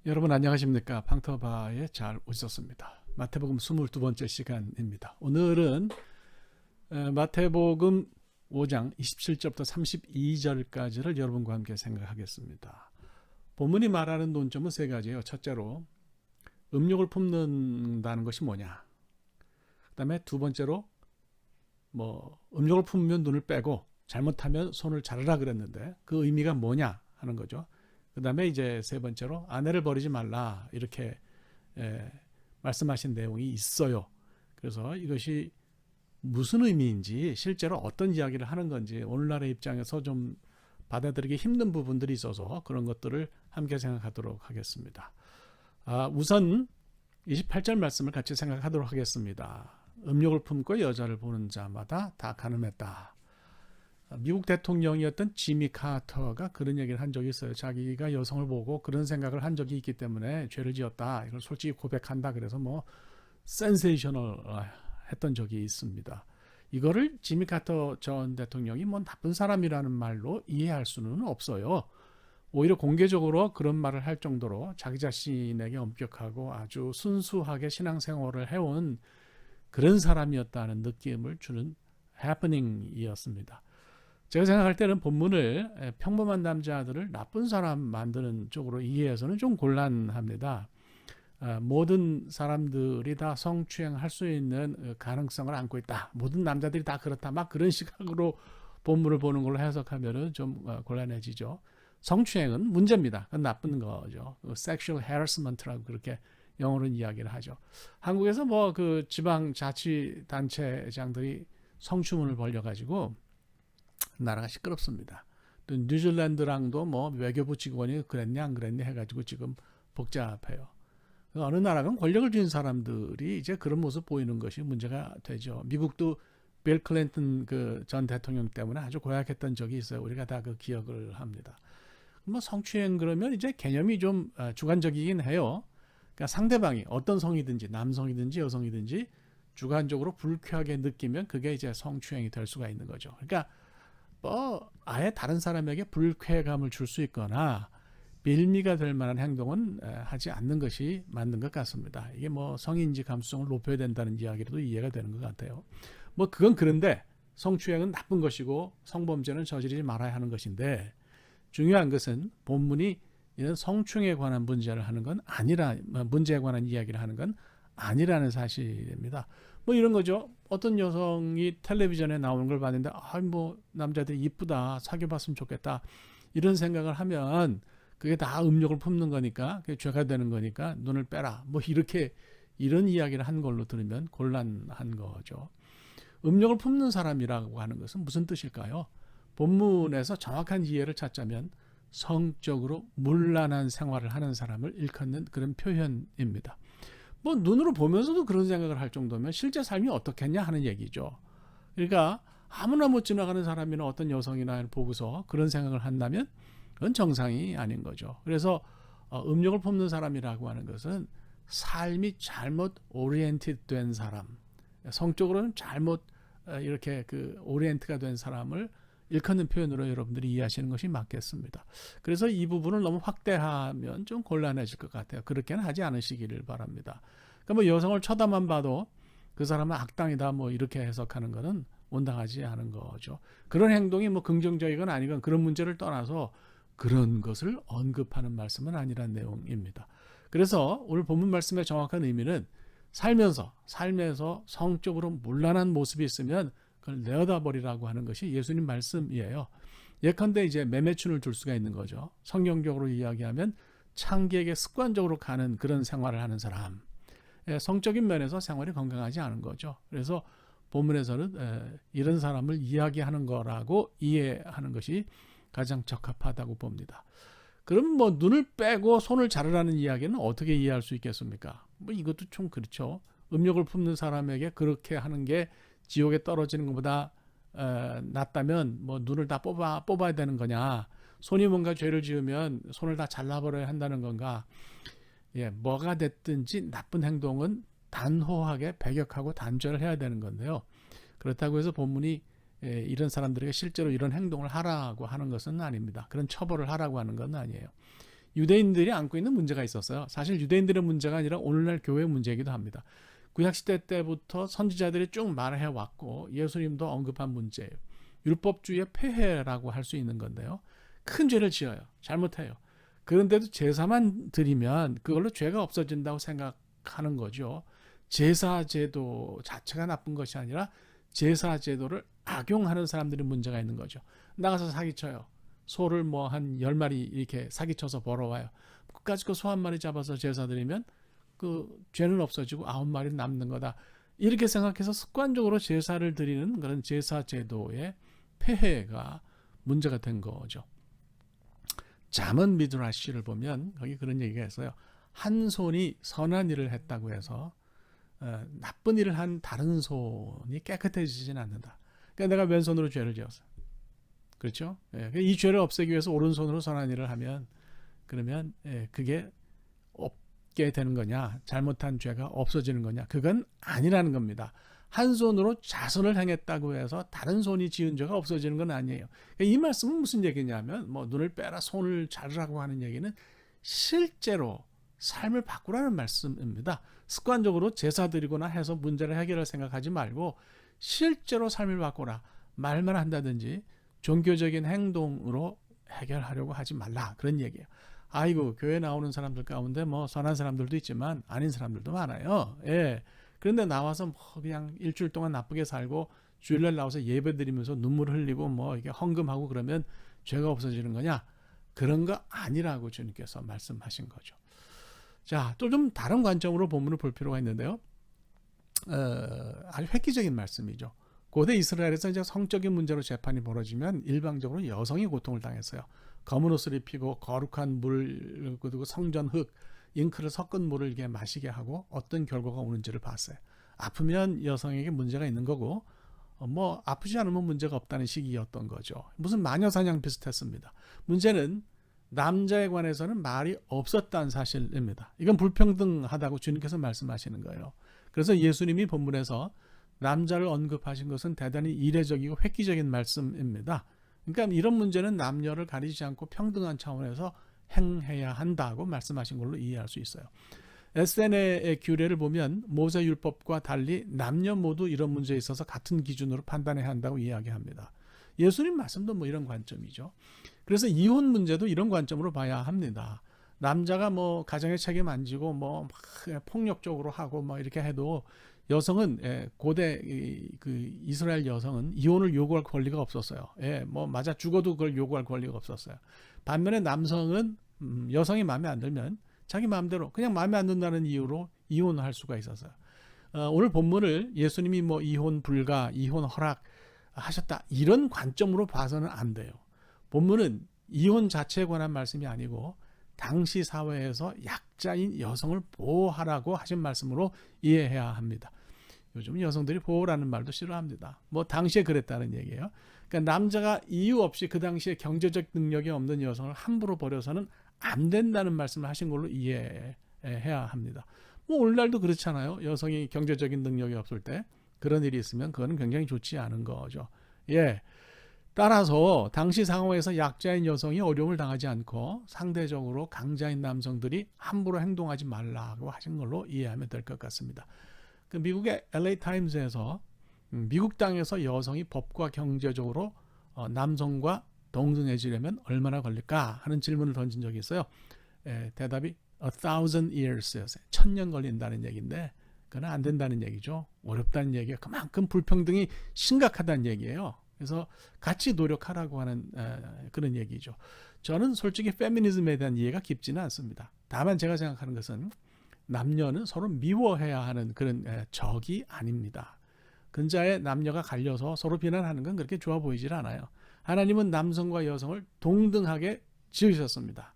여러분 안녕하십니까? 방터바에 잘 오셨습니다. 마태복음 22번째 시간입니다. 오늘은 마태복음 5장 27절부터 32절까지를 여러분과 함께 생각하겠습니다. 본문이 말하는 논점은 세 가지예요. 첫째로 음욕을 품는다는 것이 뭐냐. 그 다음에 두 번째로 음욕을 품으면 눈을 빼고 잘못하면 손을 자르라 그랬는데 그 의미가 뭐냐 하는 거죠. 그 다음에 이제 세 번째로 아내를 버리지 말라 이렇게 말씀하신 내용이 있어요. 그래서 이것이 무슨 의미인지 실제로 어떤 이야기를 하는 건지 오늘날의 입장에서 좀 받아들이기 힘든 부분들이 있어서 그런 것들을 함께 생각하도록 하겠습니다. 우선 28절 말씀을 같이 생각하도록 하겠습니다. 음욕을 품고 여자를 보는 자마다 다 간음했다. 미국 대통령이었던 지미 카터가 그런 얘기를 한 적이 있어요. 자기가 여성을 보고 그런 생각을 한 적이 있기 때문에 죄를 지었다. 이걸 솔직히 고백한다. 그래서 센세이셔널 했던 적이 있습니다. 이거를 지미 카터 전 대통령이 나쁜 사람이라는 말로 이해할 수는 없어요. 오히려 공개적으로 그런 말을 할 정도로 자기 자신에게 엄격하고 아주 순수하게 신앙생활을 해온 그런 사람이었다는 느낌을 주는 해프닝이었습니다. 제가 생각할 때는 본문을 평범한 남자들을 나쁜 사람 만드는 쪽으로 이해해서는 좀 곤란합니다. 모든 사람들이 다 성추행할 수 있는 가능성을 안고 있다. 모든 남자들이 다 그렇다. 막 그런 시각으로 본문을 보는 걸로 해석하면 좀 곤란해지죠. 성추행은 문제입니다. 그건 나쁜 거죠. sexual harassment라고 그렇게 영어로는 이야기를 하죠. 한국에서 그 지방 자치단체장들이 성추문을 벌려가지고 나라가 시끄럽습니다. 또 뉴질랜드랑도 외교부 직원이 그랬냐 안 그랬냐 해가지고 지금 복잡해요. 어느 나라는 권력을 쥔 사람들이 이제 그런 모습 보이는 것이 문제가 되죠. 미국도 빌 클린턴 그 전 대통령 때문에 아주 고약했던 적이 있어요. 우리가 다 그 기억을 합니다. 성추행 그러면 이제 개념이 좀 주관적이긴 해요. 그러니까 상대방이 어떤 성이든지 남성이든지 여성이든지 주관적으로 불쾌하게 느끼면 그게 이제 성추행이 될 수가 있는 거죠. 그러니까 아예 다른 사람에게 불쾌감을 줄 수 있거나 빌미가 될 만한 행동은 하지 않는 것이 맞는 것 같습니다. 이게 성인지 감수성을 높여야 된다는 이야기로도 이해가 되는 것 같아요. 그건 그런데 성추행은 나쁜 것이고 성범죄는 저지르지 말아야 하는 것인데 중요한 것은 본문이 이런 성추행에 관한 문제를 하는 건 아니라 문제에 관한 이야기를 하는 건 아니라는 사실입니다. 이런 거죠. 어떤 여성이 텔레비전에 나오는 걸 봤는데 남자들이 이쁘다 사귀어봤으면 좋겠다 이런 생각을 하면 그게 다 음욕을 품는 거니까 그게 죄가 되는 거니까 눈을 빼라 이렇게 이런 이야기를 한 걸로 들으면 곤란한 거죠. 음욕을 품는 사람이라고 하는 것은 무슨 뜻일까요? 본문에서 정확한 이해를 찾자면 성적으로 문란한 생활을 하는 사람을 일컫는 그런 표현입니다. 눈으로 보면서도 그런 생각을 할 정도면 실제 삶이 어떻겠냐 하는 얘기죠. 그러니까 아무나 못 지나가는 사람이나 어떤 여성이나 보고서 그런 생각을 한다면 그건 정상이 아닌 거죠. 그래서 음욕을 품는 사람이라고 하는 것은 삶이 잘못 오리엔티드 된 사람, 성적으로는 잘못 이렇게 오리엔트가 된 사람을 일컫는 표현으로 여러분들이 이해하시는 것이 맞겠습니다. 그래서 이 부분을 너무 확대하면 좀 곤란해질 것 같아요. 그렇게는 하지 않으시기를 바랍니다. 그러니까 여성을 쳐다만 봐도 그 사람은 악당이다 이렇게 해석하는 것은 온당하지 않은 거죠. 그런 행동이 긍정적이건 아니건 그런 문제를 떠나서 그런 것을 언급하는 말씀은 아니란 내용입니다. 그래서 오늘 본문 말씀의 정확한 의미는 삶에서 성적으로 문란한 모습이 있으면 그걸 내어다 버리라고 하는 것이 예수님 말씀이에요. 예컨대 이제 매매춘을 둘 수가 있는 거죠. 성경적으로 이야기하면 창기에게 습관적으로 가는 그런 생활을 하는 사람. 성적인 면에서 생활이 건강하지 않은 거죠. 그래서 본문에서는 이런 사람을 이야기하는 거라고 이해하는 것이 가장 적합하다고 봅니다. 그럼 눈을 빼고 손을 자르라는 이야기는 어떻게 이해할 수 있겠습니까? 이것도 좀 그렇죠. 음욕을 품는 사람에게 그렇게 하는 게 지옥에 떨어지는 것보다 낫다면 눈을 다 뽑아야 되는 거냐? 손이 뭔가 죄를 지으면 손을 다 잘라버려야 한다는 건가? 뭐가 됐든지 나쁜 행동은 단호하게 배격하고 단죄를 해야 되는 건데요. 그렇다고 해서 본문이 이런 사람들에게 실제로 이런 행동을 하라고 하는 것은 아닙니다. 그런 처벌을 하라고 하는 건 아니에요. 유대인들이 안고 있는 문제가 있었어요. 사실 유대인들의 문제가 아니라 오늘날 교회의 문제이기도 합니다. 구약시대 때부터 선지자들이 쭉 말해 왔고 예수님도 언급한 문제예요. 율법주의의 폐해라고 할 수 있는 건데요. 큰 죄를 지어요. 잘못해요. 그런데도 제사만 드리면 그걸로 죄가 없어진다고 생각하는 거죠. 제사 제도 자체가 나쁜 것이 아니라 제사 제도를 악용하는 사람들이 문제가 있는 거죠. 나가서 사기쳐요. 소를 뭐 한 10마리 이렇게 사기쳐서 벌어와요. 끝까지 그 소 한 마리 잡아서 제사 드리면 그 죄는 없어지고 9마리 남는 거다. 이렇게 생각해서 습관적으로 제사를 드리는 그런 제사 제도의 폐해가 문제가 된 거죠. 잠언 미드라시를 보면 거기 그런 얘기가 있어요. 한 손이 선한 일을 했다고 해서 나쁜 일을 한 다른 손이 깨끗해지진 않는다. 그러니까 내가 왼손으로 죄를 지었어요. 그렇죠? 이 죄를 없애기 위해서 오른손으로 선한 일을 하면 그러면 그게 없게 되는 거냐, 잘못한 죄가 없어지는 거냐, 그건 아니라는 겁니다. 한 손으로 자선을 행했다고 해서 다른 손이 지은 죄가 없어지는 건 아니에요. 이 말씀은 무슨 얘기냐면 뭐 눈을 빼라 손을 자르라고 하는 얘기는 실제로 삶을 바꾸라는 말씀입니다. 습관적으로 제사 드리거나 해서 문제를 해결할 생각하지 말고 실제로 삶을 바꾸라. 말만 한다든지 종교적인 행동으로 해결하려고 하지 말라. 그런 얘기예요. 아이고 교회 나오는 사람들 가운데 뭐 선한 사람들도 있지만 아닌 사람들도 많아요. 예. 그런데 나와서 뭐 그냥 일주일 동안 나쁘게 살고 주일날 나와서 예배 드리면서 눈물 흘리고 뭐 이게 헌금하고 그러면 죄가 없어지는 거냐? 그런 거 아니라고 주님께서 말씀하신 거죠. 자, 또 좀 다른 관점으로 본문을 볼 필요가 있는데요. 아주 획기적인 말씀이죠. 고대 이스라엘에서 이제 성적인 문제로 재판이 벌어지면 일방적으로 여성이 고통을 당했어요. 검은 옷을 입히고 거룩한 물 그리고 성전 흙 잉크를 섞은 물을 이게 마시게 하고 어떤 결과가 오는지를 봤어요. 아프면 여성에게 문제가 있는 거고 뭐 아프지 않으면 문제가 없다는 식이었던 거죠. 무슨 마녀사냥 비슷했습니다. 문제는 남자에 관해서는 말이 없었다는 사실입니다. 이건 불평등하다고 주님께서 말씀하시는 거예요. 그래서 예수님이 본문에서 남자를 언급하신 것은 대단히 이례적이고 획기적인 말씀입니다. 그러니까 이런 문제는 남녀를 가리지 않고 평등한 차원에서 행해야 한다고 말씀하신 걸로 이해할 수 있어요. 에스엔의 규례를 보면 모세율법과 달리 남녀 모두 이런 문제에 있어서 같은 기준으로 판단해야 한다고 이야기합니다. 예수님 말씀도 뭐 이런 관점이죠. 그래서 이혼 문제도 이런 관점으로 봐야 합니다. 남자가 뭐 가정의 책임 안 지고 뭐 막 폭력적으로 하고 뭐 이렇게 해도 여성은 고대 그 이스라엘 여성은 이혼을 요구할 권리가 없었어요. 뭐 맞아 죽어도 그걸 요구할 권리가 없었어요. 반면에 남성은 여성이 마음에 안 들면 자기 마음대로 그냥 마음에 안 든다는 이유로 이혼할 수가 있었어요. 오늘 본문을 예수님이 뭐 이혼 불가, 이혼 허락 하셨다 이런 관점으로 봐서는 안 돼요. 본문은 이혼 자체에 관한 말씀이 아니고 당시 사회에서 약자인 여성을 보호하라고 하신 말씀으로 이해해야 합니다. 요즘 여성들이 보호라는 말도 싫어합니다. 뭐 당시에 그랬다는 얘기예요. 그러니까 남자가 이유 없이 그 당시에 경제적 능력이 없는 여성을 함부로 버려서는 안 된다는 말씀을 하신 걸로 이해해야 합니다. 뭐 오늘날도 그렇잖아요. 여성이 경제적인 능력이 없을 때 그런 일이 있으면 그거는 굉장히 좋지 않은 거죠. 따라서 당시 상황에서 약자인 여성이 어려움을 당하지 않고 상대적으로 강자인 남성들이 함부로 행동하지 말라고 하신 걸로 이해하면 될 것 같습니다. 그 미국의 LA 타임스에서 미국 땅에서 여성이 법과 경제적으로 남성과 동등해지려면 얼마나 걸릴까 하는 질문을 던진 적이 있어요. 대답이 1,000 years였어요. 1000년 걸린다는 얘기인데 그건 안 된다는 얘기죠. 어렵다는 얘기가 그만큼 불평등이 심각하다는 얘기예요. 그래서 같이 노력하라고 하는 그런 얘기죠. 저는 솔직히 페미니즘에 대한 이해가 깊지는 않습니다. 다만 제가 생각하는 것은 남녀는 서로 미워해야 하는 그런 적이 아닙니다. 근자에 남녀가 갈려서 서로 비난하는 건 그렇게 좋아 보이질 않아요. 하나님은 남성과 여성을 동등하게 지으셨습니다.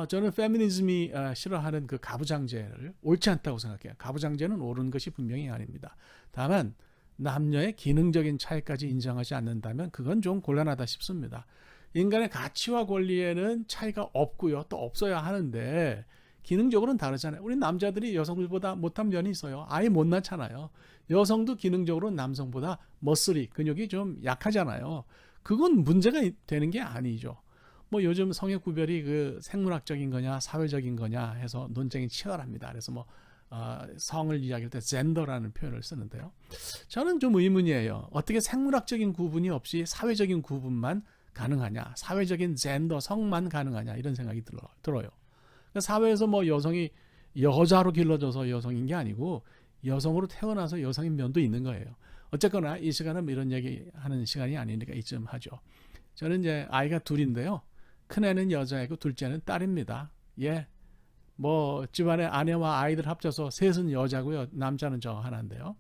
저는 페미니즘이 싫어하는 그 가부장제를 옳지 않다고 생각해요. 가부장제는 옳은 것이 분명히 아닙니다. 다만 남녀의 기능적인 차이까지 인정하지 않는다면 그건 좀 곤란하다 싶습니다. 인간의 가치와 권리에는 차이가 없고요. 또 없어야 하는데 기능적으로는 다르잖아요. 우리 남자들이 여성들보다 못한 면이 있어요. 아예 못나잖아요. 여성도 기능적으로 남성보다 머슬이 근육이 좀 약하잖아요. 그건 문제가 되는 게 아니죠. 뭐 요즘 성의 구별이 그 생물학적인 거냐 사회적인 거냐 해서 논쟁이 치열합니다. 그래서 뭐 성을 이야기할 때 젠더라는 표현을 쓰는데요. 저는 좀 의문이에요. 어떻게 생물학적인 구분이 없이 사회적인 구분만 가능하냐, 사회적인 젠더 성만 가능하냐 이런 생각이 들어요. 그러니까 사회에서 뭐 여성이 여자로 길러져서 여성인 게 아니고 여성으로 태어나서 여성인 면도 있는 거예요. 어쨌거나 이 시간은 이런 얘기 하는 시간이 아니니까 이쯤 하죠. 저는 이제 아이가 둘인데요. 큰애는 여자이고 둘째는 딸입니다. 예. 뭐 집안에 아내와 아이들 합쳐서 셋은 여자고요. 남자는 저 하나인데요.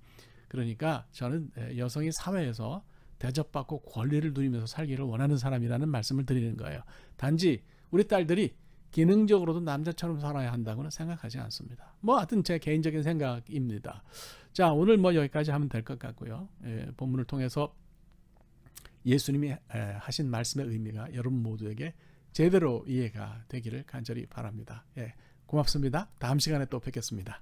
그러니까 저는 여성이 사회에서 대접받고 권리를 누리면서 살기를 원하는 사람이라는 말씀을 드리는 거예요. 단지 우리 딸들이 기능적으로도 남자처럼 살아야 한다고는 생각하지 않습니다. 뭐 하여튼 제 개인적인 생각입니다. 자, 오늘 뭐 여기까지 하면 될 것 같고요. 본문을 통해서 예수님이 하신 말씀의 의미가 여러분 모두에게 제대로 이해가 되기를 간절히 바랍니다. 고맙습니다. 다음 시간에 또 뵙겠습니다.